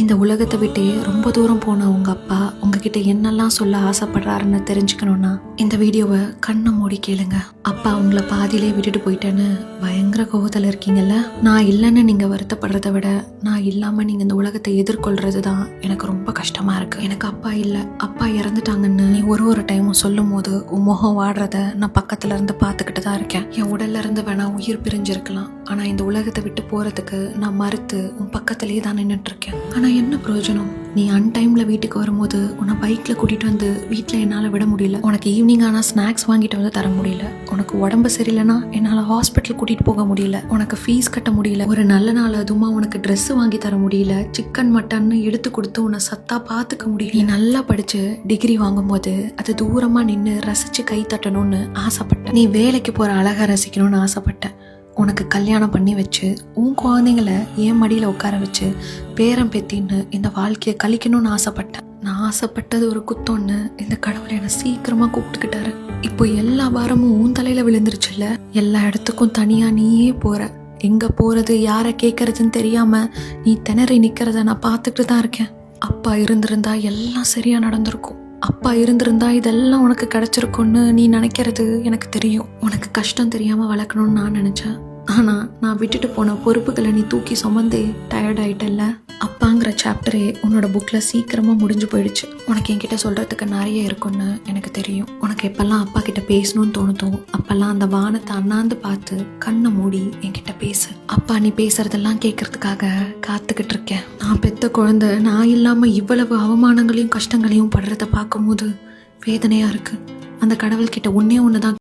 இந்த உலகத்தை விட்டே ரொம்ப தூரம் போன உங்க அப்பா உங்ககிட்ட என்னெல்லாம் சொல்ல ஆசைப்படுறாருன்னு தெரிஞ்சுக்கணும்னா இந்த வீடியோவை கண்ணை மூடி கேளுங்க. அப்பா உங்களை பாதியிலே விட்டுட்டு போயிட்டேன்னு பயங்கர கோவத்தில் இருக்கீங்கல்ல. நான் இல்லைன்னு நீங்க வருத்தப்படுறதை விட நான் இல்லாம நீங்க இந்த உலகத்தை எதிர்கொள்றது தான் எனக்கு ரொம்ப கஷ்டமா இருக்கு. எனக்கு அப்பா இல்லை, அப்பா இறந்துட்டாங்கன்னு நீ ஒரு டைமும் சொல்லும் போது உன் முகம் வாடுறத நான் பக்கத்துல இருந்து பார்த்துக்கிட்டு தான் இருக்கேன். என் உடல்ல இருந்து வேணா உயிர் பிரிஞ்சிருக்கலாம், ஆனா இந்த உலகத்தை விட்டு போறதுக்கு நான் மறுத்து உன் பக்கத்திலேயே தான் நின்றுட்டு இருக்கேன். ஆனா என்ன பிரயோஜனம்? நீ அன்டைம்ல வீட்டுக்கு வரும்போது உன்னை பைக்ல கூட்டிட்டு வந்து வீட்டுல என்னால விட முடியல. உனக்கு ஈவினிங் ஆனா ஸ்நாக்ஸ் வாங்கிட்டு வந்து தர முடியல. உனக்கு உடம்பு சரியில்லைன்னா என்னால ஹாஸ்பிட்டல் கூட்டிட்டு போக முடியல. உனக்கு ஃபீஸ் கட்ட முடியல. ஒரு நல்ல நாள் அதுமா உனக்கு ட்ரெஸ் வாங்கி தர முடியல. சிக்கன் மட்டன் எடுத்து கொடுத்து உன்னை சத்தா பாத்துக்க முடியல. நீ நல்லா படிச்சு டிகிரி வாங்கும் போது அது தூரமா நின்று ரசிச்சு கை தட்டணும்னு ஆசைப்பட்ட. நீ வேலைக்கு போற அழகா ரசிக்கணும்னு ஆசைப்பட்ட. உனக்கு கல்யாணம் பண்ணி வச்சு உன் குழந்தைங்கள என் மடியில் உட்கார வச்சு பேரம் பேத்தின்னு இந்த வாழ்க்கையை கழிக்கணும்னு ஆசைப்பட்டேன். நான் ஆசைப்பட்டது ஒரு குத்தம்னு இந்த கடவுளை என்னை சீக்கிரமா கூப்பிட்டுக்கிட்டாரு. இப்போ எல்லா வாரமும் உன் தலையில விழுந்துருச்சுல்ல. எல்லா இடத்துக்கும் தனியா நீயே போற. எங்க போறது யாரை கேட்கறதுன்னு தெரியாம நீ திணறி நிக்கிறத நான் பார்த்துக்கிட்டு தான் இருக்கேன். அப்பா இருந்திருந்தா எல்லாம் சரியா நடந்திருக்கும். அப்பா இருந்திருந்தா இதெல்லாம் உனக்கு கிடைச்சிருக்கும்னு நீ நினைக்கிறது எனக்கு தெரியும். உனக்கு கஷ்டம் தெரியாம வளர்க்கணும்னு நான் நினைச்சேன். ஆனா நான் விட்டுட்டு போன பொறுப்புகளை நீ தூக்கி சுமந்தே டயர்ட் ஆயிட்டல்ல. அப்பாங்கிற சாப்டரே உன்னோட புக்ல சீக்கிரமா முடிஞ்சு போயிடுச்சு. உனக்கு என்கிட்ட சொல்றதுக்கு நிறைய இருக்கும்னு எனக்கு தெரியும். உனக்கு எப்பெல்லாம் அப்பா கிட்ட பேசணும்னு தோணுதோ அப்பெல்லாம் அந்த வானத்தை அண்ணாந்து பார்த்து கண்ணை மூடி என்கிட்ட பேசு. அப்பா நீ பேசுறதெல்லாம் கேட்கறதுக்காக காத்துக்கிட்டு இருக்கேன். நான் பெத்த குழந்தை நான் இல்லாம இவ்வளவு அவமானங்களையும் கஷ்டங்களையும் படுறத பார்க்கும் போது வேதனையா இருக்கு. அந்த கடவுள்கிட்ட ஒன்னே ஒண்ணுதான்